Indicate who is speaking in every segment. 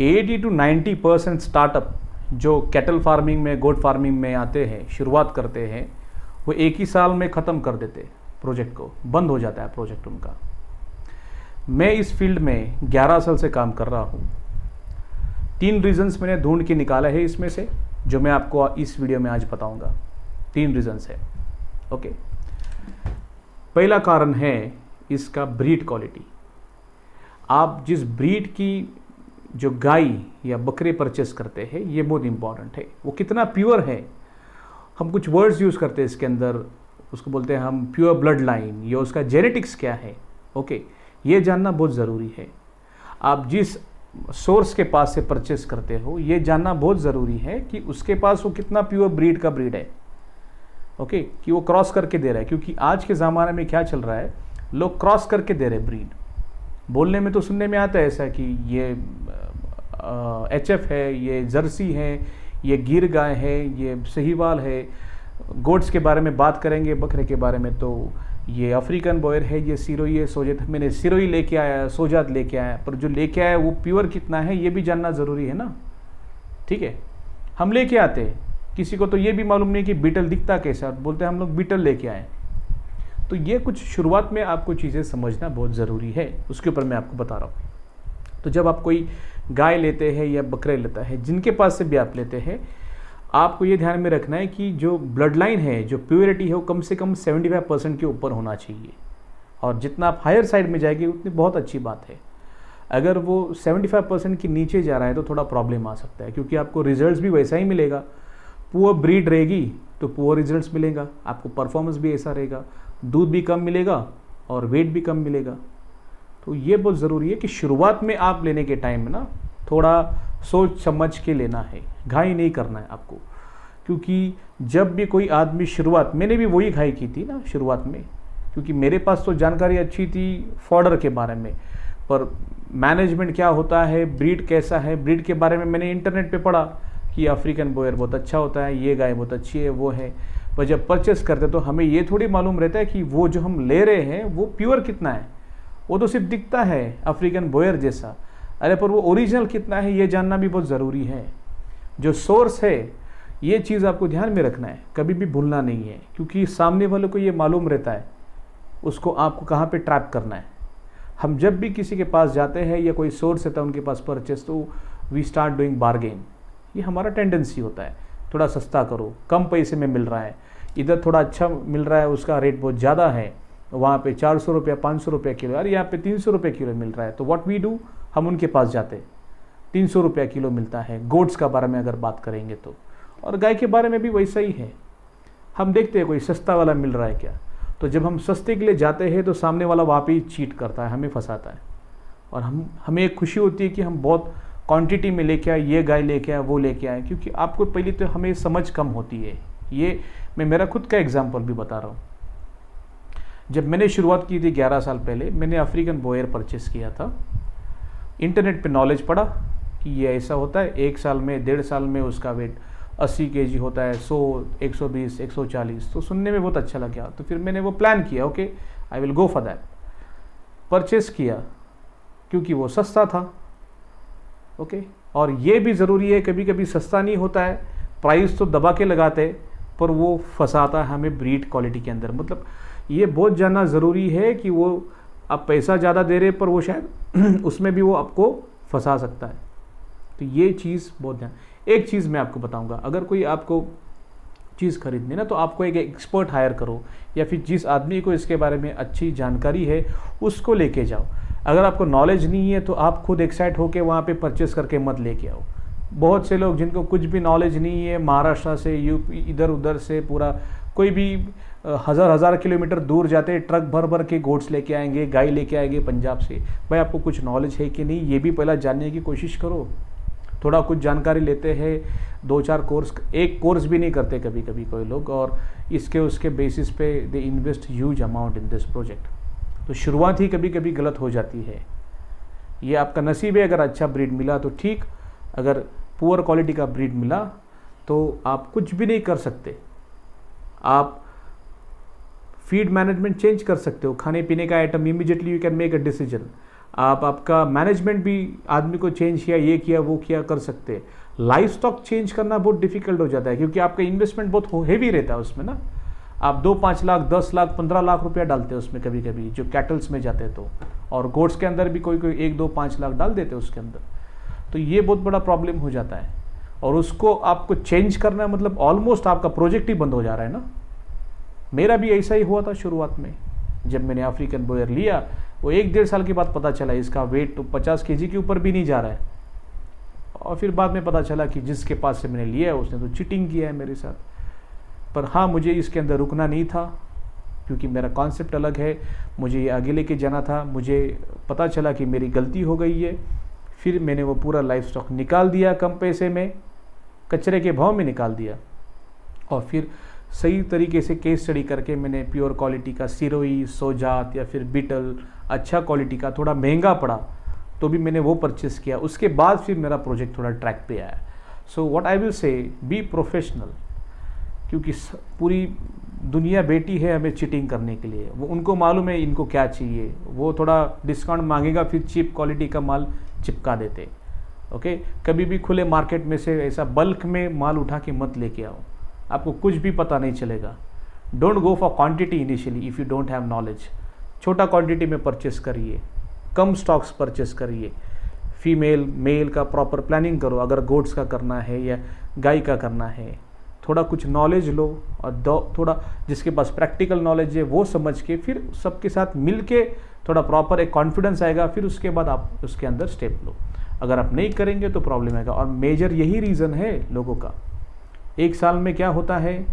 Speaker 1: 80-90% startup जो cattle farming में, गोट farming में आते हैं, शुरुआत करते हैं, वो एक ही साल में ख़त्म कर देते प्रोजेक्ट को, बंद हो जाता है प्रोजेक्ट उनका। मैं इस फील्ड में 11 साल से काम कर रहा हूँ। 3 रीजंस मैंने ढूंढ के निकाला है इसमें से, जो मैं आपको इस वीडियो में आज बताऊंगा। 3 रीजंस है। ओके, पहला कारण है इसका ब्रीड क्वालिटी। आप जिस ब्रीड की जो गाय या बकरे परचेस करते हैं, ये बहुत इंपॉर्टेंट है। वो कितना प्योर है, हम कुछ वर्ड्स यूज़ करते हैं इसके अंदर, उसको बोलते हैं हम प्योर ब्लड लाइन, या उसका जेनेटिक्स क्या है। ओके, ये जानना बहुत ज़रूरी है। आप जिस सोर्स के पास से परचेस करते हो, ये जानना बहुत ज़रूरी है कि उसके पास वो कितना प्योर ब्रीड का ब्रीड है। ओके, कि वो क्रॉस करके दे रहा है, क्योंकि आज के ज़माने में क्या चल रहा है, लोग क्रॉस करके दे रहे ब्रीड। बोलने में तो सुनने में आता है ऐसा कि ये HF है, ये जर्सी है, ये गिर गाय है, ये सहीवाल है। गोट्स के बारे में बात करेंगे, बकरे के बारे में, तो ये अफ्रीकन बॉयर है, ये सिरोही है, सोजात। मैंने सिरोही लेके आया, सोजात लेके आया, पर जो लेके आया वो प्योर कितना है ये भी जानना ज़रूरी है ना। ठीक है, हम लेके आते हैं, किसी को तो ये भी मालूम नहीं कि बीटल दिखता कैसा, बोलते हैं हम लोग बीटल लेके आए। तो ये कुछ शुरुआत में आपको चीज़ें समझना बहुत ज़रूरी है, उसके ऊपर मैं आपको बता रहा हूँ। तो जब आप कोई गाय लेते हैं या बकरे लेता है, जिनके पास से भी आप लेते हैं, आपको ये ध्यान में रखना है कि जो ब्लड लाइन है, जो प्योरिटी है, वो कम से कम 75% के ऊपर होना चाहिए। और जितना आप हायर साइड में जाएंगे उतनी बहुत अच्छी बात है। अगर वो 75% के नीचे जा रहा है तो थोड़ा प्रॉब्लम आ सकता है, क्योंकि आपको रिजल्ट्स भी वैसा ही मिलेगा। पुअर ब्रीड रहेगी तो पुअर रिजल्ट्स मिलेगा, आपको परफॉर्मेंस भी ऐसा रहेगा, दूध भी कम मिलेगा और वेट भी कम मिलेगा। तो ये बहुत ज़रूरी है कि शुरुआत में आप लेने के टाइम में ना थोड़ा सोच समझ के लेना है, घाई नहीं करना है आपको। क्योंकि जब भी कोई आदमी शुरुआत, मैंने भी वही घाई की थी ना शुरुआत में, क्योंकि मेरे पास तो जानकारी अच्छी थी फॉडर के बारे में, पर मैनेजमेंट क्या होता है, ब्रीड कैसा है, ब्रीड के बारे में मैंने इंटरनेट पे पढ़ा कि अफ्रीकन बॉयर बहुत अच्छा होता है, ये गाय बहुत अच्छी है, वो है। पर जब परचेस करते तो हमें ये थोड़ी मालूम रहता है कि वो जो हम ले रहे हैं वो प्योर कितना है। वो तो सिर्फ दिखता है अफ्रीकन बॉयर जैसा, अरे पर वो ओरिजिनल कितना है ये जानना भी बहुत ज़रूरी है। जो सोर्स है, ये चीज़ आपको ध्यान में रखना है, कभी भी भूलना नहीं है, क्योंकि सामने वाले को ये मालूम रहता है उसको आपको कहाँ पे ट्रैप करना है। हम जब भी किसी के पास जाते हैं या कोई सोर्स रहता है उनके पास परचेस, तो वी स्टार्ट डूइंग बार्गेन। ये हमारा टेंडेंसी होता है, थोड़ा सस्ता करो, कम पैसे में मिल रहा है, इधर थोड़ा अच्छा मिल रहा है, उसका रेट बहुत ज़्यादा है, वहाँ पे 400 रुपया 500 रुपये किलो, अरे यहाँ पे 300 रुपये किलो मिल रहा है, तो व्हाट वी डू, हम उनके पास जाते। 300 रुपया किलो मिलता है। गोट्स का बारे में अगर बात करेंगे तो, और गाय के बारे में भी वैसा ही है। हम देखते हैं कोई सस्ता वाला मिल रहा है क्या, तो जब हम सस्ते के लिए जाते हैं तो सामने वाला वहाँ पे ही चीट करता है, हमें फंसाता है। और हमें एक खुशी होती है कि हम बहुत क्वांटिटी में लेके आए, ये गाय लेके आए, वो लेके आए, क्योंकि आपको पहले तो हमें समझ कम होती है। ये मैं मेरा खुद का एग्जाम्पल भी बता रहा हूँ। जब मैंने शुरुआत की थी 11 साल पहले, मैंने अफ्रीकन बॉयर परचेस किया था। इंटरनेट पे नॉलेज पढ़ा कि ये ऐसा होता है, 1 साल में 1.5 साल में उसका वेट 80 kg होता है, 100, 120, 140। तो सुनने में बहुत अच्छा लगा, तो फिर मैंने वो प्लान किया, okay I will go for that. Purchase किया क्योंकि वो सस्ता था। ओके, और ये भी ज़रूरी है, कभी कभी सस्ता नहीं होता है, प्राइस तो दबा के लगाते, पर वो फंसाता है हमें ब्रीड क्वालिटी के अंदर। मतलब ये बहुत जानना ज़रूरी है कि वो आप पैसा ज़्यादा दे रहे पर वो शायद उसमें भी वो आपको फंसा सकता है। तो ये चीज़ बहुत ध्यान। एक चीज़ मैं आपको बताऊंगा, अगर कोई आपको चीज़ खरीदनी ना, तो आपको एक एक्सपर्ट हायर करो, या फिर जिस आदमी को इसके बारे में अच्छी जानकारी है उसको लेके जाओ। अगर आपको नॉलेज नहीं है तो आप खुद एक्साइट होकर वहाँ पे परचेस करके मत लेके आओ। बहुत से लोग जिनको कुछ भी नॉलेज नहीं है, महाराष्ट्र से, यूपी, इधर उधर से, पूरा कोई भी हज़ार किलोमीटर दूर जाते, ट्रक भर भर के गोट्स लेके आएंगे, गाय लेके आएंगे पंजाब से। भाई आपको कुछ नॉलेज है कि नहीं, ये भी पहला जानने की कोशिश करो। थोड़ा कुछ जानकारी लेते हैं, 2-4 कोर्स, एक कोर्स भी नहीं करते कभी कभी कोई लोग, और इसके उसके बेसिस पे they invest huge amount in this project. तो शुरुआत ही कभी कभी गलत हो जाती है। ये आपका नसीब है, अगर अच्छा ब्रीड मिला तो ठीक, अगर पुअर क्वालिटी का ब्रीड मिला तो आप कुछ भी नहीं कर सकते। आप फीड मैनेजमेंट चेंज कर सकते हो, खाने पीने का item, immediately you can make a decision. आप आपका मैनेजमेंट भी आदमी को चेंज किया, ये किया वो किया, कर सकते हैं। लाइफ स्टॉक चेंज करना बहुत डिफिकल्ट हो जाता है क्योंकि आपका इन्वेस्टमेंट बहुत हेवी रहता है उसमें ना। आप 2-5 लाख 10 लाख 15 लाख रुपया डालते हैं उसमें कभी कभी, जो कैटल्स में जाते हैं तो, और गोट्स के अंदर भी कोई 1-2-5 लाख डाल देते हैं उसके अंदर। तो ये बहुत बड़ा प्रॉब्लम हो जाता है, और उसको आपको चेंज करना मतलब ऑलमोस्ट आपका प्रोजेक्ट ही बंद हो जा रहा है ना। मेरा भी ऐसा ही हुआ था शुरुआत में, जब मैंने अफ्रीकन बोयर लिया, वो 1-1.5 साल के बाद पता चला इसका वेट तो 50 kg के ऊपर भी नहीं जा रहा है, और फिर बाद में पता चला कि जिसके पास से मैंने लिया है उसने तो चीटिंग किया है मेरे साथ। पर हाँ, मुझे इसके अंदर रुकना नहीं था क्योंकि मेरा कॉन्सेप्ट अलग है, मुझे ये आगे लेके जाना था। मुझे पता चला कि मेरी गलती हो गई है, फिर मैंने वो पूरा लाइफ स्टॉक निकाल दिया, कम पैसे में, कचरे के भाव में निकाल दिया, और फिर सही तरीके से केस स्टडी करके मैंने प्योर क्वालिटी का सिरोही, सोजात या फिर बीटल, अच्छा क्वालिटी का, थोड़ा महंगा पड़ा तो भी मैंने वो परचेस किया। उसके बाद फिर मेरा प्रोजेक्ट थोड़ा ट्रैक पे आया। So what I will say, be professional, क्योंकि पूरी दुनिया बैठी है हमें चीटिंग करने के लिए। वो उनको मालूम है इनको क्या चाहिए, वो थोड़ा डिस्काउंट मांगेगा, फिर चीप क्वालिटी का माल चिपका देते। ओके, कभी भी खुले मार्केट में से ऐसा बल्क में माल उठा के मत लेके आओ, आपको कुछ भी पता नहीं चलेगा। Don't go for quantity initially if you don't have knowledge. छोटा क्वांटिटी में परचेस करिए, कम स्टॉक्स परचेस करिए, फीमेल मेल का प्रॉपर प्लानिंग करो, अगर गोट्स का करना है या गाय का करना है। थोड़ा कुछ नॉलेज लो, और थोड़ा जिसके पास प्रैक्टिकल नॉलेज है वो समझ के फिर सबके साथ मिल के थोड़ा प्रॉपर एक कॉन्फिडेंस आएगा, फिर उसके बाद आप उसके अंदर स्टेप लो। अगर आप नहीं करेंगे तो प्रॉब्लम आएगा, और मेजर यही रीज़न है लोगों का। 1 साल में क्या होता है,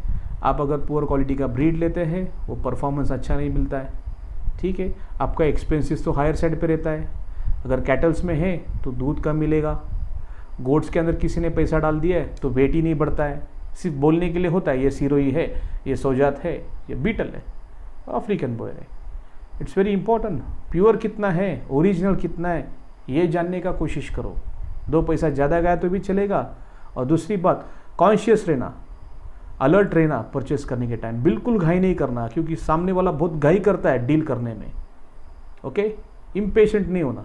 Speaker 1: आप अगर पुअर क्वालिटी का ब्रीड लेते हैं वो परफॉर्मेंस अच्छा नहीं मिलता है, ठीक है, आपका एक्सपेंसिस तो हायर साइड पे रहता है। अगर कैटल्स में है तो दूध कम मिलेगा, गोट्स के अंदर किसी ने पैसा डाल दिया है तो वेट ही नहीं बढ़ता है, सिर्फ बोलने के लिए होता है ये सिरोही है, ये सोजात है, ये बीटल है, अफ्रीकन बोयर है। इट्स वेरी इंपॉर्टेंट, प्योर कितना है, ओरिजिनल कितना है, ये जानने का कोशिश करो। 2 पैसा ज़्यादा गया तो भी चलेगा। और दूसरी बात, कॉन्शियस रहना, अलर्ट रहना परचेस करने के टाइम, बिल्कुल घाई नहीं करना, क्योंकि सामने वाला बहुत घाई करता है डील करने में। ओके, इम्पेशेंट नहीं होना,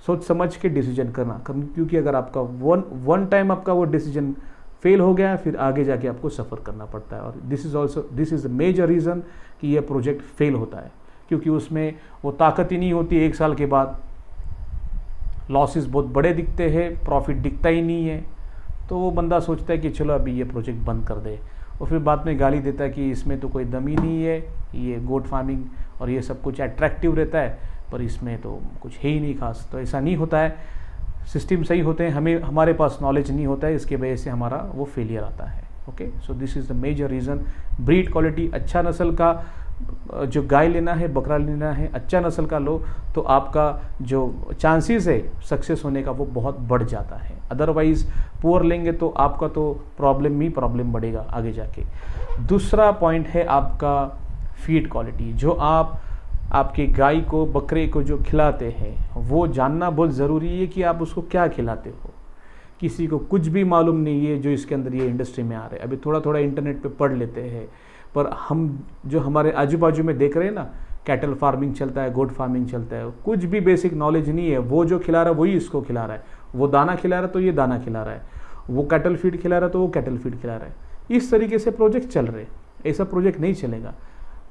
Speaker 1: सोच समझ के डिसीजन करना, क्योंकि अगर आपका वन टाइम आपका वो डिसीजन फेल हो गया, फिर आगे जाके आपको सफ़र करना पड़ता है। और this is the major reason कि ये प्रोजेक्ट फेल होता है, क्योंकि उसमें वो ताकत ही नहीं होती। 1 साल के बाद लॉसेस बहुत बड़े दिखते हैं, प्रॉफिट दिखता ही नहीं है, तो वो बंदा सोचता है कि चलो अभी ये प्रोजेक्ट बंद कर दे, और फिर बाद में गाली देता है कि इसमें तो कोई दम ही नहीं है, ये गोट फार्मिंग और ये सब कुछ अट्रैक्टिव रहता है पर इसमें तो कुछ है ही नहीं खास। तो ऐसा नहीं होता है, सिस्टम सही होते हैं, हमारे पास नॉलेज नहीं होता है, इसके वजह से हमारा वो फेलियर आता है। Okay, so this is the major reason. Breed quality, अच्छा नस्ल का जो गाय लेना है, बकरा लेना है, अच्छा नस्ल का लो, तो आपका जो चांसेस है सक्सेस होने का वो बहुत बढ़ जाता है। अदरवाइज़ पुअर लेंगे तो आपका तो प्रॉब्लम बढ़ेगा आगे जाके। दूसरा पॉइंट है आपका फीड क्वालिटी। जो आप आपके गाय को, बकरे को जो खिलाते हैं, वो जानना बहुत ज़रूरी है कि आप उसको क्या खिलाते हो। किसी को कुछ भी मालूम नहीं है जो इसके अंदर ये इंडस्ट्री में आ रहे हैं। अभी थोड़ा थोड़ा इंटरनेट पे पढ़ लेते हैं, पर हम जो हमारे आजू बाजू में देख रहे हैं ना, कैटल फार्मिंग चलता है, गोट फार्मिंग चलता है, कुछ भी बेसिक नॉलेज नहीं है। वो जो खिला रहा है वही इसको खिला रहा है, वो दाना खिला रहा है तो ये दाना खिला रहा है, वो कैटल फीड खिला रहा है तो वो कैटल फीड खिला रहा है। इस तरीके से प्रोजेक्ट चल रहे, ऐसा प्रोजेक्ट नहीं चलेगा।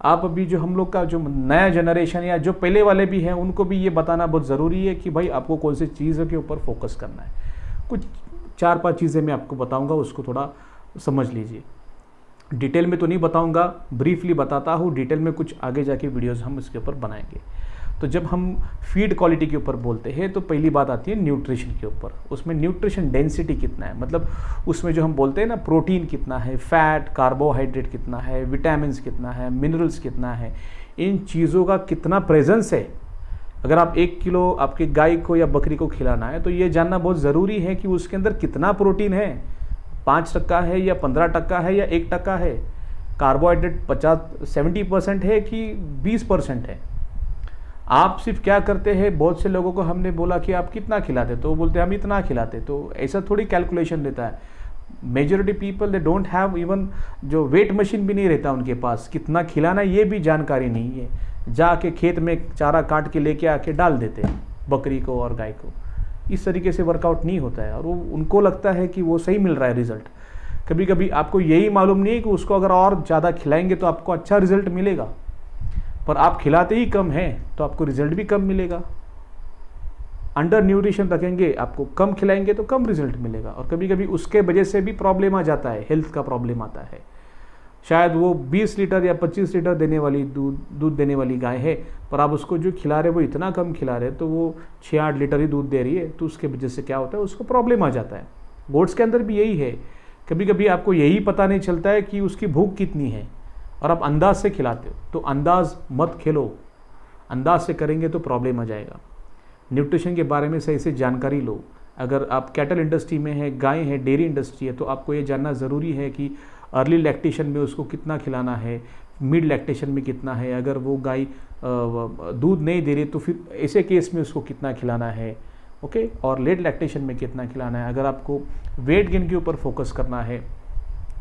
Speaker 1: आप अभी जो हम लोग का जो नया जनरेशन या जो पहले वाले भी हैं, उनको भी ये बताना बहुत ज़रूरी है कि भाई आपको कौन सी चीज़ों के ऊपर फोकस करना है। कुछ 4-5 चीज़ें मैं आपको बताऊंगा, उसको थोड़ा समझ लीजिए। डिटेल में तो नहीं बताऊंगा, ब्रीफली बताता हूँ, डिटेल में कुछ आगे जाके वीडियोस हम इसके ऊपर बनाएंगे। तो जब हम फीड क्वालिटी के ऊपर बोलते हैं तो पहली बात आती है न्यूट्रिशन के ऊपर। उसमें न्यूट्रिशन डेंसिटी कितना है, मतलब उसमें जो हम बोलते हैं ना, प्रोटीन कितना है, फैट, कार्बोहाइड्रेट कितना है, विटामिन्स कितना है, मिनरल्स कितना है, इन चीज़ों का कितना प्रेजेंस है। अगर आप 1 किलो आपके गाय को या बकरी को खिलाना है तो ये जानना बहुत ज़रूरी है कि उसके अंदर कितना प्रोटीन है, 5% है या 15% है या 1% है, कार्बोहाइड्रेट 70% है कि 20% है। आप सिर्फ क्या करते हैं, बहुत से लोगों को हमने बोला कि आप कितना खिलाते, तो वो बोलते हैं हम इतना खिलाते, तो ऐसा थोड़ी कैलकुलेशन रहता है। Majority people they don't have even जो वेट मशीन भी नहीं रहता उनके पास, कितना खिलाना ये भी जानकारी नहीं है। जाके खेत में चारा काट के लेके आके डाल देते हैं बकरी को और गाय को। इस तरीके से वर्कआउट नहीं होता है और वो उनको लगता है कि वो सही मिल रहा है रिजल्ट। कभी कभी आपको यही मालूम नहीं है कि उसको अगर और ज़्यादा खिलाएंगे तो आपको अच्छा रिजल्ट मिलेगा, पर आप खिलाते ही कम हैं तो आपको रिजल्ट भी कम मिलेगा। अंडर न्यूट्रिशन रखेंगे, आपको कम खिलाएंगे तो कम रिजल्ट मिलेगा। और कभी कभी उसके वजह से भी प्रॉब्लम आ जाता है, हेल्थ का प्रॉब्लम आता है। शायद वो 20 लीटर या 25 लीटर देने वाली दूध देने वाली गाय है, पर आप उसको जो खिला रहे वो इतना कम खिला रहे तो वो 6-8 लीटर ही दूध दे रही है, तो उसके वजह से क्या होता है, उसको प्रॉब्लम आ जाता है। गोट्स के अंदर भी यही है, कभी कभी आपको यही पता नहीं चलता है कि उसकी भूख कितनी है और आप अंदाज से खिलाते हो। तो अंदाज मत खेलो, अंदाज से करेंगे तो प्रॉब्लम आ जाएगा। न्यूट्रिशन के बारे में सही से जानकारी लो। अगर आप कैटल इंडस्ट्री में है, गाय है, डेयरी इंडस्ट्री है, तो आपको ये जानना ज़रूरी है कि अर्ली लैक्टेशन में उसको कितना खिलाना है, मिड लैक्टेशन में कितना है, अगर वो गाय दूध नहीं दे रही तो फिर ऐसे केस में उसको कितना खिलाना है, ओके, और लेट लैक्टेशन में कितना खिलाना है। अगर आपको वेट गेन के ऊपर फोकस करना है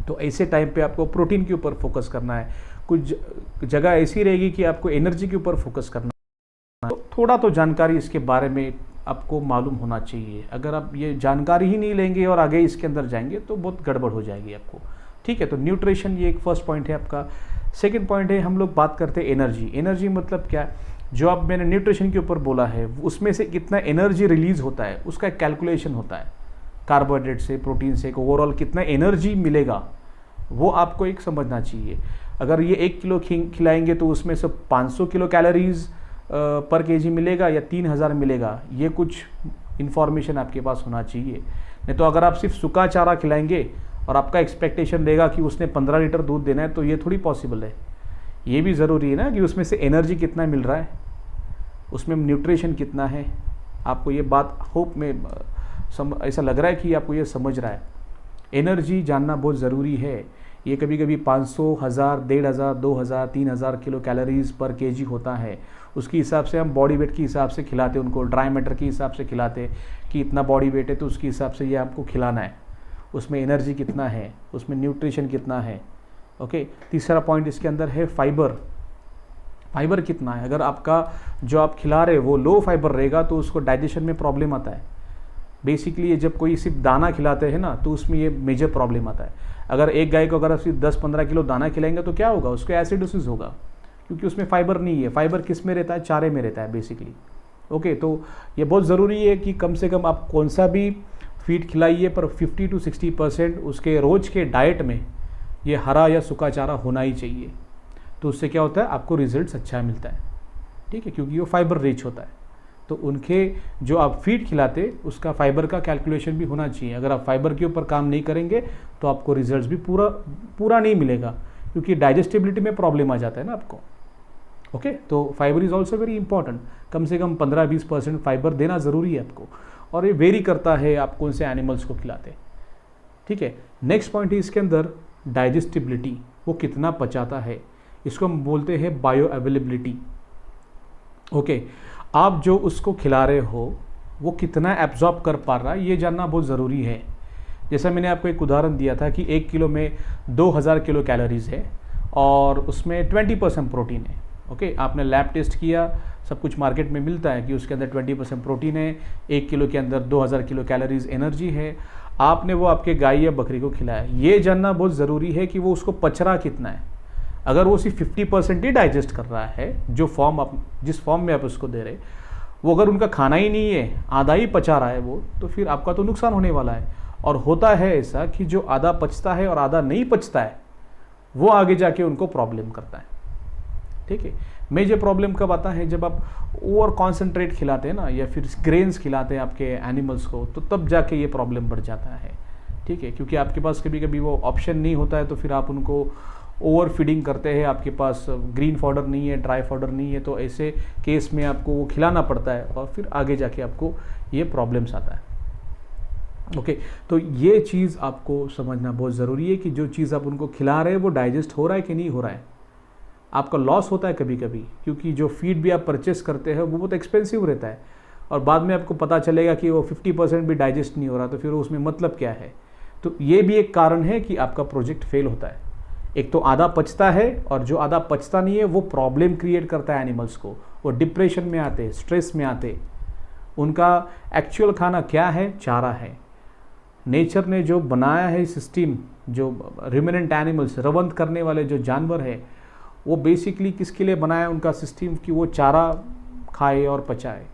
Speaker 1: तो ऐसे टाइम पे आपको प्रोटीन के ऊपर फोकस करना है। कुछ जगह ऐसी रहेगी कि आपको एनर्जी के ऊपर फोकस करना है। तो थोड़ा तो जानकारी इसके बारे में आपको मालूम होना चाहिए। अगर आप ये जानकारी ही नहीं लेंगे और आगे इसके अंदर जाएंगे तो बहुत गड़बड़ हो जाएगी आपको, ठीक है। तो न्यूट्रिशन ये एक फर्स्ट पॉइंट है आपका। सेकंड पॉइंट है, हम लोग बात करते हैं एनर्जी। एनर्जी मतलब क्या, जो अब मैंने न्यूट्रिशन के ऊपर बोला है उसमें से कितना एनर्जी रिलीज होता है उसका एक कैलकुलेशन होता है। कार्बोहाइड्रेट से, प्रोटीन से ओवरऑल कितना एनर्जी मिलेगा वो आपको एक समझना चाहिए। अगर ये 1 किलो खिलाएंगे तो उसमें से 500 किलो कैलोरीज पर केजी मिलेगा या 3000 मिलेगा, ये कुछ इन्फॉर्मेशन आपके पास होना चाहिए। नहीं तो अगर आप सिर्फ सूखा चारा खिलाएंगे और आपका एक्सपेक्टेशन रहेगा कि उसने 15 लीटर दूध देना है, तो ये थोड़ी पॉसिबल है। ये भी ज़रूरी है ना कि उसमें से एनर्जी कितना मिल रहा है, उसमें न्यूट्रिशन कितना है। आपको ये बात होप में ऐसा लग रहा है कि आपको ये समझ रहा है। एनर्जी जानना बहुत ज़रूरी है। ये कभी कभी 500, 1000, 1500, 2000, 3000 किलो कैलोरीज पर केजी होता है। उसके हिसाब से हम बॉडी वेट के हिसाब से खिलाते, उनको ड्राई मैटर के हिसाब से खिलाते कि इतना बॉडी वेट है तो उसके हिसाब से ये आपको खिलाना है। उसमें एनर्जी कितना है, उसमें न्यूट्रिशन कितना है, ओके। तीसरा पॉइंट इसके अंदर है फाइबर। फाइबर कितना है, अगर आपका जो आप खिला रहे वो लो फाइबर रहेगा तो उसको डाइजेशन में प्रॉब्लम आता है। बेसिकली ये जब कोई सिर्फ दाना खिलाते हैं ना तो उसमें ये मेजर प्रॉब्लम आता है। अगर एक गाय को अगर आप सिर्फ 10-15 किलो दाना खिलाएंगे तो क्या होगा, उसको एसिडोसिस होगा, क्योंकि उसमें फाइबर नहीं है। फाइबर किस में रहता है, चारे में रहता है बेसिकली, ओके। तो ये बहुत ज़रूरी है कि कम से कम आप कौन सा भी फीड खिलाइए पर 50 to 60% उसके रोज़ के डाइट में ये हरा या सूखा चारा होना ही चाहिए। तो उससे क्या होता है, आपको रिजल्ट्स अच्छा मिलता है, ठीक है, क्योंकि वो फाइबर रिच होता है। तो उनके जो आप फीड खिलाते उसका फाइबर का कैलकुलेशन भी होना चाहिए। अगर आप फाइबर के ऊपर काम नहीं करेंगे तो आपको रिजल्ट्स भी पूरा नहीं मिलेगा, क्योंकि डाइजेस्टिबिलिटी में प्रॉब्लम आ जाता है ना आपको, ओके। तो fibre is also very important. कम से कम 15-20% फाइबर देना ज़रूरी है आपको, और ये वेरी करता है आप कौन से एनिमल्स को खिलाते, ठीक है। नेक्स्ट पॉइंट है इसके अंदर डाइजेस्टिबिलिटी, वो कितना पचाता है, इसको हम बोलते हैं बायो अवेलेबिलिटी, ओके। आप जो उसको खिला रहे हो वो कितना एब्जॉर्ब कर पा रहा है ये जानना बहुत ज़रूरी है। जैसा मैंने आपको एक उदाहरण दिया था कि 1 किलो में 2000 किलो कैलोरीज है और उसमें 20% प्रोटीन है, ओके। आपने लैब टेस्ट किया, सब कुछ मार्केट में मिलता है कि उसके अंदर 20% प्रोटीन है, 1 किलो के अंदर 2000 किलो कैलोरीज एनर्जी है। आपने वो आपके गाय या बकरी को खिलाया, ये जानना बहुत ज़रूरी है कि वो उसको पच रहा कितना है। अगर वो सिर्फ 50% ही डाइजेस्ट कर रहा है, जो फॉर्म आप जिस फॉर्म में आप उसको दे रहे, वो अगर उनका खाना ही नहीं है, आधा ही पचा रहा है वो, तो फिर आपका तो नुकसान होने वाला है। और होता है ऐसा कि जो आधा पचता है और आधा नहीं पचता है वो आगे जाके उनको प्रॉब्लम करता है, ठीक है। मेजर प्रॉब्लम कब आता है, जब आप ओवर कॉन्सेंट्रेट खिलाते हैं ना, या फिर ग्रेन्स खिलाते हैं आपके एनिमल्स को, तो तब जाके ये प्रॉब्लम बढ़ जाता है, ठीक है। क्योंकि आपके पास कभी कभी वो ऑप्शन नहीं होता है, तो फिर आप उनको ओवर फीडिंग करते हैं, आपके पास ग्रीन फॉडर नहीं है, ड्राई फॉडर नहीं है, तो ऐसे केस में आपको वो खिलाना पड़ता है और फिर आगे जाके आपको ये प्रॉब्लम्स आता है, ओके। तो ये चीज़ आपको समझना बहुत ज़रूरी है कि जो चीज़ आप उनको खिला रहे हैं वो डाइजेस्ट हो रहा है कि नहीं हो रहा है। आपका लॉस होता है कभी कभी, क्योंकि जो फीड भी आप परचेस करते हैं वो बहुत एक्सपेंसिव रहता है और बाद में आपको पता चलेगा कि वो 50% भी डाइजेस्ट नहीं हो रहा, तो फिर उसमें मतलब क्या है। तो ये भी एक कारण है कि आपका प्रोजेक्ट फेल होता है। एक तो आधा पचता है और जो आधा पचता नहीं है वो प्रॉब्लम क्रिएट करता है एनिमल्स को, वो डिप्रेशन में आते, स्ट्रेस में आते। उनका एक्चुअल खाना क्या है? चारा है। नेचर ने जो बनाया है सिस्टम, जो रिमेनेंट एनिमल्स, रवंत करने वाले जो जानवर है, वो बेसिकली किसके लिए बनाया उनका सिस्टम कि वो चारा खाए और पचाए।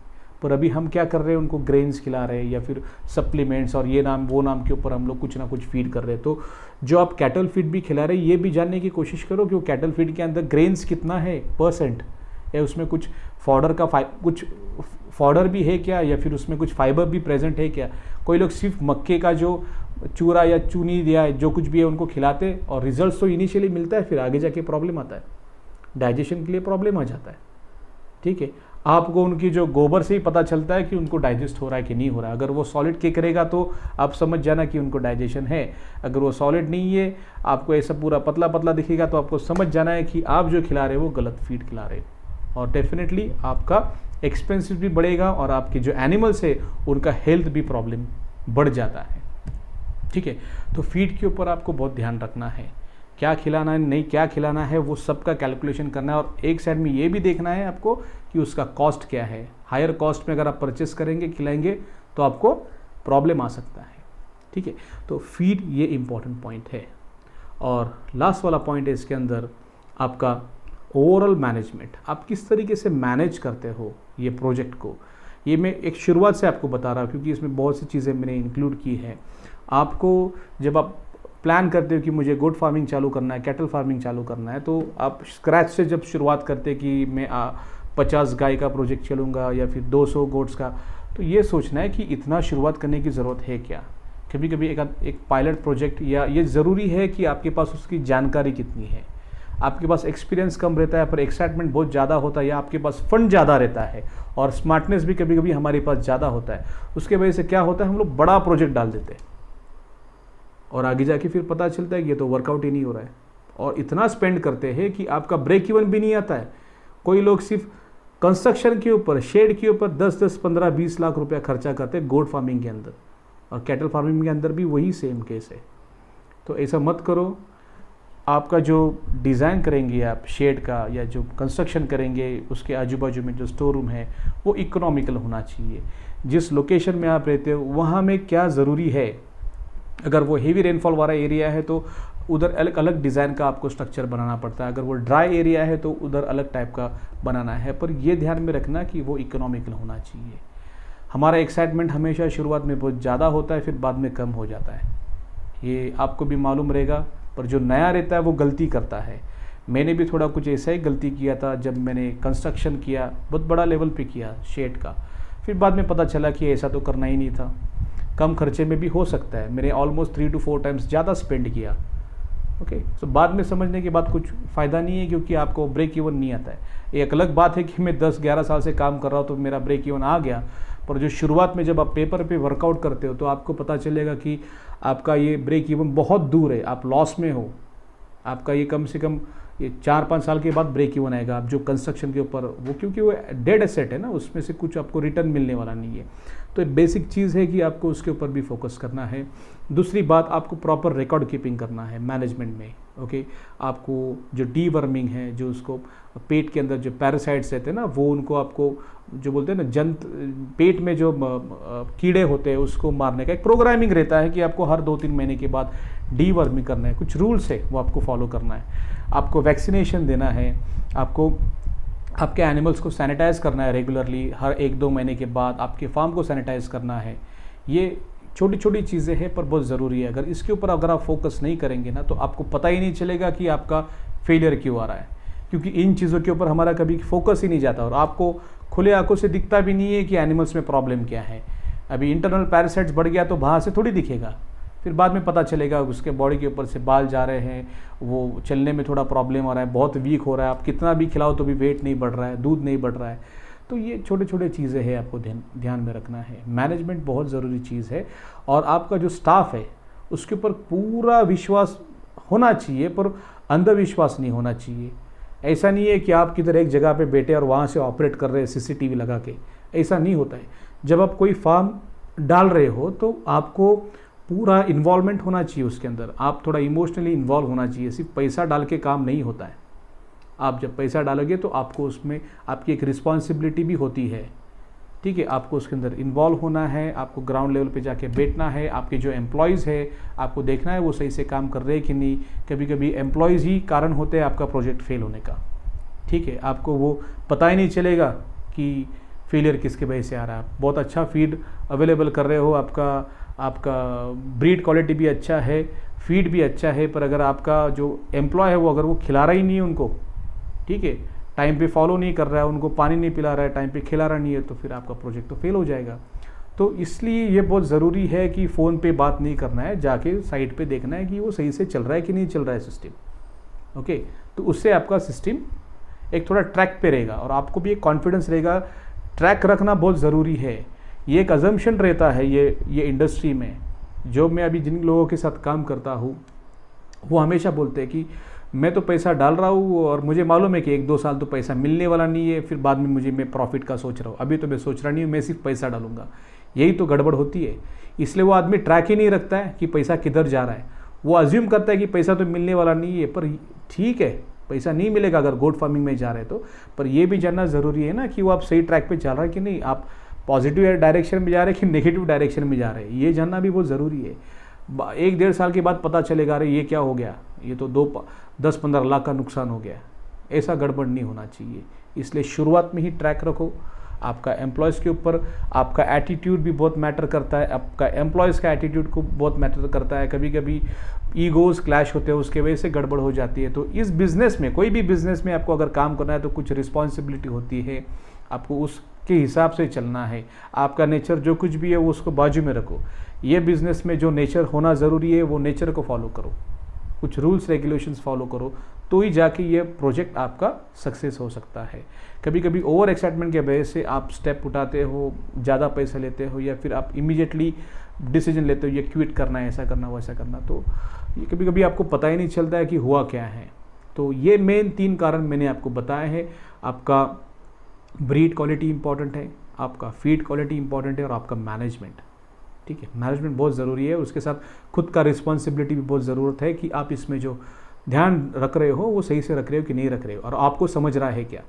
Speaker 1: पर अभी हम क्या कर रहे हैं, उनको ग्रेन्स खिला रहे हैं या फिर सप्लीमेंट्स और ये नाम वो नाम के ऊपर हम लोग कुछ ना कुछ फीड कर रहे हैं। तो जो आप कैटल फीड भी खिला रहे हैं, ये भी जानने की कोशिश करो कि वो कैटल फीड के अंदर ग्रेन्स कितना है %, या उसमें कुछ फॉडर का कुछ फॉडर भी है क्या, या फिर उसमें कुछ फाइबर भी प्रेजेंट है क्या। कोई लोग सिर्फ मक्के का जो चूरा या चूनी या जो कुछ भी है उनको खिलाते और रिजल्ट तो इनिशियली मिलता है, फिर आगे जाके प्रॉब्लम आता है, डाइजेशन के लिए प्रॉब्लम आ जाता है। ठीक है, आपको उनकी जो गोबर से ही पता चलता है कि उनको डाइजेस्ट हो रहा है कि नहीं हो रहा है। अगर वो सॉलिड केक करेगा तो आप समझ जाना कि उनको डाइजेशन है, अगर वो सॉलिड नहीं है, आपको ऐसा पूरा पतला पतला दिखेगा तो आपको समझ जाना है कि आप जो खिला रहे हो वो गलत फीड खिला रहे हो, और डेफिनेटली आपका एक्सपेंसिव भी बढ़ेगा और आपके जो एनिमल्स है उनका हेल्थ भी प्रॉब्लम बढ़ जाता है। ठीक है, तो फीड के ऊपर आपको बहुत ध्यान रखना है, क्या खिलाना है, नहीं क्या खिलाना है, वो सब का कैलकुलेशन करना है। और एक साइड में ये भी देखना है आपको कि उसका कॉस्ट क्या है। हायर कॉस्ट में अगर आप परचेस करेंगे, खिलाएंगे, तो आपको प्रॉब्लम आ सकता है। ठीक है, तो फीड ये इम्पॉर्टेंट पॉइंट है। और लास्ट वाला पॉइंट है इसके अंदर आपका ओवरऑल मैनेजमेंट। आप किस तरीके से मैनेज करते हो ये प्रोजेक्ट को, ये मैं एक शुरुआत से आपको बता रहा हूँ क्योंकि इसमें बहुत सी चीज़ें मैंने इंक्लूड की है। आपको जब आप प्लान करते हो कि मुझे गोट फार्मिंग चालू करना है, कैटल फार्मिंग चालू करना है, तो आप स्क्रैच से जब शुरुआत करते हैं कि मैं 50 गाय का प्रोजेक्ट चलूँगा या फिर 200 गोट्स का, तो ये सोचना है कि इतना शुरुआत करने की ज़रूरत है क्या। कभी कभी एक पायलट प्रोजेक्ट, या ये ज़रूरी है कि आपके पास उसकी जानकारी कितनी है। आपके पास एक्सपीरियंस कम रहता है पर एक्साइटमेंट बहुत ज़्यादा होता है, या आपके पास फंड ज़्यादा रहता है और स्मार्टनेस भी कभी कभी हमारे पास ज़्यादा होता है। उसके वजह से क्या होता है, हम लोग बड़ा प्रोजेक्ट डाल देते हैं और आगे जाके फिर पता चलता है कि ये तो वर्कआउट ही नहीं हो रहा है, और इतना स्पेंड करते हैं कि आपका ब्रेक इवन भी नहीं आता है। कोई लोग सिर्फ कंस्ट्रक्शन के ऊपर, शेड के ऊपर 10-10, 15-20 लाख रुपया खर्चा करते हैं गोट फार्मिंग के अंदर, और कैटल फार्मिंग के अंदर भी वही सेम केस है। तो ऐसा मत करो। आपका जो डिज़ाइन करेंगे आप शेड का या जो कंस्ट्रक्शन करेंगे, उसके आजू बाजू में जो स्टोर रूम है वो इकोनॉमिकल होना चाहिए। जिस लोकेशन में आप रहते हो वहाँ में क्या ज़रूरी है, अगर वो हेवी रेनफॉल वाला एरिया है तो उधर अलग अलग डिज़ाइन का आपको स्ट्रक्चर बनाना पड़ता है, अगर वो ड्राई एरिया है तो उधर अलग टाइप का बनाना है। पर ये ध्यान में रखना कि वो इकोनॉमिकल होना चाहिए। हमारा एक्साइटमेंट हमेशा शुरुआत में बहुत ज़्यादा होता है, फिर बाद में कम हो जाता है, ये आपको भी मालूम रहेगा। पर जो नया रहता है वो गलती करता है। मैंने भी थोड़ा कुछ ऐसा ही गलती किया था जब मैंने कंस्ट्रक्शन किया, बहुत बड़ा लेवल पे किया शेड का, फिर बाद में पता चला कि ऐसा तो करना ही नहीं था, कम खर्चे में भी हो सकता है। मैंने ऑलमोस्ट 3 to 4 टाइम्स ज़्यादा स्पेंड किया। ओके, तो बाद में समझने के बाद कुछ फ़ायदा नहीं है, क्योंकि आपको ब्रेक इवन नहीं आता है। एक अलग बात है कि मैं 10-11 साल से काम कर रहा हूँ तो मेरा ब्रेक इवन आ गया, पर जो शुरुआत में जब आप पेपर पे वर्कआउट करते हो तो आपको पता चलेगा कि आपका ये ब्रेक इवन बहुत दूर है, आप लॉस में हो। आपका ये कम से कम ये 4-5 साल के बाद ब्रेक इवन आएगा। आप जो कंस्ट्रक्शन के ऊपर वो, क्योंकि वो डेड एसेट है ना, उसमें से कुछ आपको रिटर्न मिलने वाला नहीं है। तो एक बेसिक चीज़ है कि आपको उसके ऊपर भी फोकस करना है। दूसरी बात, आपको प्रॉपर रिकॉर्ड कीपिंग करना है मैनेजमेंट में। ओके, आपको जो डीवर्मिंग है, जो उसको पेट के अंदर जो पैरासाइट्स रहते हैं ना, वो उनको आपको जो बोलते हैं ना पेट में जो कीड़े होते हैं उसको मारने का एक प्रोग्रामिंग रहता है कि आपको हर 2-3 महीने के बाद डीवर्मिंग करना है। कुछ रूल्स है वो आपको फॉलो करना है। आपको वैक्सीनेशन देना है, आपको आपके एनिमल्स को सैनिटाइज़ करना है रेगुलरली, हर 1-2 महीने के बाद आपके फार्म को सैनिटाइज़ करना है। ये छोटी छोटी चीज़ें हैं पर बहुत ज़रूरी है। अगर इसके ऊपर अगर आप फोकस नहीं करेंगे ना तो आपको पता ही नहीं चलेगा कि आपका फेलियर क्यों आ रहा है, क्योंकि इन चीज़ों के ऊपर हमारा कभी फोकस ही नहीं जाता और आपको खुले आंखों से दिखता भी नहीं है कि एनिमल्स में प्रॉब्लम क्या है। अभी इंटरनल पैरासाइट्स बढ़ गया तो बाहर से थोड़ी दिखेगा, फिर बाद में पता चलेगा उसके बॉडी के ऊपर से बाल जा रहे हैं, वो चलने में थोड़ा प्रॉब्लम आ रहा है, बहुत वीक हो रहा है, आप कितना भी खिलाओ तो भी वेट नहीं बढ़ रहा है, दूध नहीं बढ़ रहा है। तो ये छोटे छोटे चीज़ें हैं, आपको ध्यान में रखना है। मैनेजमेंट बहुत ज़रूरी चीज़ है और आपका जो स्टाफ है उसके ऊपर पूरा विश्वास होना चाहिए, पर अंधविश्वास नहीं होना चाहिए। ऐसा नहीं है कि आप किधर एक जगह पे बैठे और वहाँ से ऑपरेट कर रहे हैं CCTV लगा के, ऐसा नहीं होता है। जब आप कोई फार्म डाल रहे हो तो आपको पूरा इन्वॉल्वमेंट होना चाहिए उसके अंदर, आप थोड़ा इमोशनली इन्वॉल्व होना चाहिए। सिर्फ पैसा डाल के काम नहीं होता है। आप जब पैसा डालोगे तो आपको उसमें आपकी एक रिस्पॉन्सिबिलिटी भी होती है, ठीक है। आपको उसके अंदर इन्वॉल्व होना है, आपको ग्राउंड लेवल पे जाके बैठना है, आपके जो एम्प्लॉयज़ है आपको देखना है वो सही से काम कर रहे हैं कि नहीं। कभी कभी एम्प्लॉयज़ ही कारण होते हैं आपका प्रोजेक्ट फेल होने का, ठीक है। आपको वो पता ही नहीं चलेगा कि फेलियर किसके वजह से आ रहा है। आप बहुत अच्छा फीड अवेलेबल कर रहे हो, आपका ब्रीड क्वालिटी भी अच्छा है, फीड भी अच्छा है, पर अगर आपका जो एम्प्लॉय है वो अगर वो खिला रहा ही नहीं है उनको, ठीक है, टाइम पे फॉलो नहीं कर रहा है, उनको पानी नहीं पिला रहा है, टाइम पे खिला रहा नहीं है, तो फिर आपका प्रोजेक्ट तो फेल हो जाएगा। तो इसलिए ये बहुत ज़रूरी है कि फ़ोन पे बात नहीं करना है, जाके साइट पे देखना है कि वो सही से चल रहा है कि नहीं चल रहा है सिस्टम। ओके, तो उससे आपका सिस्टम एक थोड़ा ट्रैक पे रहेगा और आपको भी एक कॉन्फिडेंस रहेगा। ट्रैक रखना बहुत ज़रूरी है। ये एक अजम्पशन रहता है ये इंडस्ट्री में। जो मैं अभी जिन लोगों के साथ काम करता हूँ वो हमेशा बोलते हैं कि मैं तो पैसा डाल रहा हूँ और मुझे मालूम है कि 1-2 साल तो पैसा मिलने वाला नहीं है, फिर बाद में मैं प्रॉफिट का सोच रहा हूँ। अभी तो मैं सोच रहा नहीं हूँ, मैं सिर्फ पैसा डालूंगा। यही तो गड़बड़ होती है। इसलिए वो आदमी ट्रैक ही नहीं रखता है कि पैसा किधर जा रहा है। वो अज्यूम करता है कि पैसा तो मिलने वाला नहीं है, पर ठीक है पैसा नहीं मिलेगा अगर गोट फार्मिंग में जा रहे हैं तो। पर ये भी जानना ज़रूरी है ना कि वो आप सही ट्रैक पे चल रहा है कि नहीं, आप पॉजिटिव डायरेक्शन में जा रहे हैं कि नेगेटिव डायरेक्शन में जा रहे हैं, ये जानना भी बहुत ज़रूरी है। 1-1.5 साल के बाद पता चलेगा अरे ये क्या हो गया, ये तो 10-15 लाख का नुकसान हो गया। ऐसा गड़बड़ नहीं होना चाहिए। इसलिए शुरुआत में ही ट्रैक रखो। आपका एम्प्लॉयज़ के ऊपर आपका एटीट्यूड भी बहुत मैटर करता है, आपका एम्प्लॉयज़ का एटीट्यूड को बहुत मैटर करता है। कभी कभी ईगोज़ क्लैश होते हैं, उसके वजह से गड़बड़ हो जाती है। तो इस बिज़नेस में, कोई भी बिज़नेस में आपको अगर काम करना है तो कुछ रिस्पॉन्सिबिलिटी होती है, आपको उसके हिसाब से चलना है। आपका नेचर जो कुछ भी है वो उसको बाजू में रखो। ये बिज़नेस में जो नेचर होना ज़रूरी है वो नेचर को फॉलो करो, कुछ रूल्स रेगुलेशंस फॉलो करो, तो ही जाके ये प्रोजेक्ट आपका सक्सेस हो सकता है। कभी कभी ओवर एक्साइटमेंट के वजह से आप स्टेप उठाते हो, ज़्यादा पैसा लेते हो, या फिर आप इमीडिएटली डिसीजन लेते हो ये क्विट करना है, ऐसा करना वैसा करना, तो ये कभी कभी आपको पता ही नहीं चलता है कि हुआ क्या है। तो ये मेन 3 कारण मैंने आपको बताए हैं। आपका ब्रीड क्वालिटी इंपॉर्टेंट है, आपका फीड क्वालिटी इंपॉर्टेंट है और आपका मैनेजमेंट, ठीक है। मैनेजमेंट बहुत ज़रूरी है, उसके साथ खुद का रिस्पॉन्सिबिलिटी भी बहुत ज़रूरत है कि आप इसमें जो ध्यान रख रहे हो वो सही से रख रहे हो कि नहीं रख रहे हो, और आपको समझ रहा है क्या।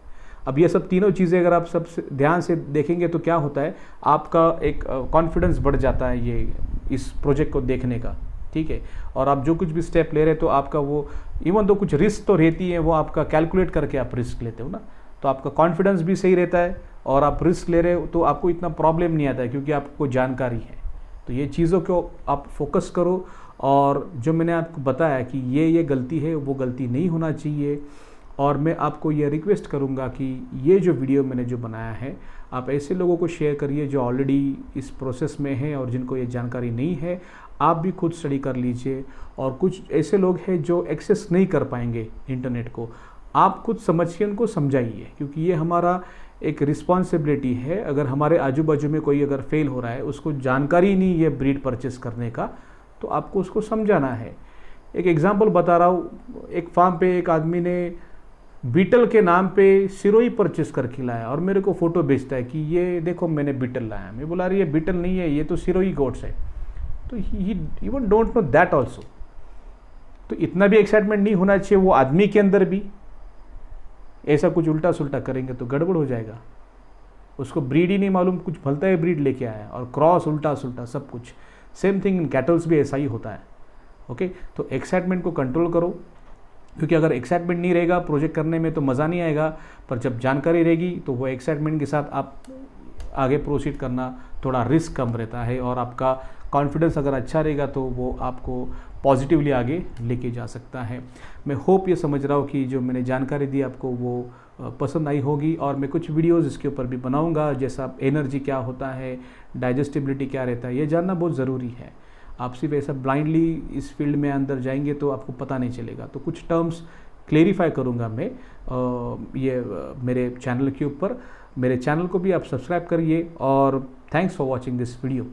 Speaker 1: अब ये सब तीनों चीज़ें अगर आप सब ध्यान से देखेंगे तो क्या होता है, आपका एक कॉन्फिडेंस बढ़ जाता है ये इस प्रोजेक्ट को देखने का, ठीक है। और आप जो कुछ भी स्टेप ले रहे हैं तो आपका वो, इवन तो कुछ रिस्क तो रहती है, वो आपका कैलकुलेट करके आप रिस्क लेते हो ना, तो आपका कॉन्फिडेंस भी सही रहता है और आप रिस्क ले रहे हो तो आपको इतना प्रॉब्लम नहीं आता है क्योंकि आपको जानकारी है। तो ये चीज़ों को आप फोकस करो, और जो मैंने आपको बताया कि ये गलती है वो गलती नहीं होना चाहिए। और मैं आपको ये रिक्वेस्ट करूँगा कि ये जो वीडियो मैंने जो बनाया है आप ऐसे लोगों को शेयर करिए जो ऑलरेडी इस प्रोसेस में हैं और जिनको ये जानकारी नहीं है। आप भी खुद स्टडी कर लीजिए, और कुछ ऐसे लोग हैं जो एक्सेस नहीं कर पाएंगे इंटरनेट को, आप खुद समझिए, उनको समझाइए, क्योंकि ये हमारा एक रिस्पॉन्सिबिलिटी है। अगर हमारे आजू बाजू में कोई अगर फेल हो रहा है, उसको जानकारी नहीं है ब्रीड परचेस करने का, तो आपको उसको समझाना है। एक एग्जांपल बता रहा हूँ, एक फार्म पे एक आदमी ने बीटल के नाम पे सिरोही परचेस कर खिलाया और मेरे को फ़ोटो भेजता है कि ये देखो मैंने बीटल लाया। मैं बोला रही है बीटल नहीं है, ये तो सिरोही गोट्स है। तो he even don't know that also. तो इतना भी एक्साइटमेंट नहीं होना चाहिए वो आदमी के अंदर भी। ऐसा कुछ उल्टा सुल्टा करेंगे तो गड़बड़ हो जाएगा। उसको ब्रीड ही नहीं मालूम, कुछ भलता है ब्रीड लेके आया, और क्रॉस उल्टा सुल्टा सब कुछ। सेम थिंग इन कैटल्स भी ऐसा ही होता है। ओके, तो एक्साइटमेंट को कंट्रोल करो, क्योंकि अगर एक्साइटमेंट नहीं रहेगा प्रोजेक्ट करने में तो मज़ा नहीं आएगा। पर जब जानकारी रहेगी तो वो एक्साइटमेंट के साथ आप आगे प्रोसीड करना थोड़ा रिस्क कम रहता है, और आपका कॉन्फिडेंस अगर अच्छा रहेगा तो वो आपको पॉजिटिवली आगे लेके जा सकता है। मैं होप ये समझ रहा हूँ कि जो मैंने जानकारी दी आपको वो पसंद आई होगी, और मैं कुछ वीडियोज़ इसके ऊपर भी बनाऊँगा, जैसा एनर्जी क्या होता है, डाइजेस्टिबिलिटी क्या रहता है, ये जानना बहुत ज़रूरी है। आप सिर्फ ऐसा ब्लाइंडली इस फील्ड में अंदर जाएंगे तो आपको पता नहीं चलेगा। तो कुछ टर्म्स क्लेरिफाई करूँगा मैं ये मेरे चैनल के ऊपर। मेरे चैनल को भी आप सब्सक्राइब करिए, और thanks for watching this video.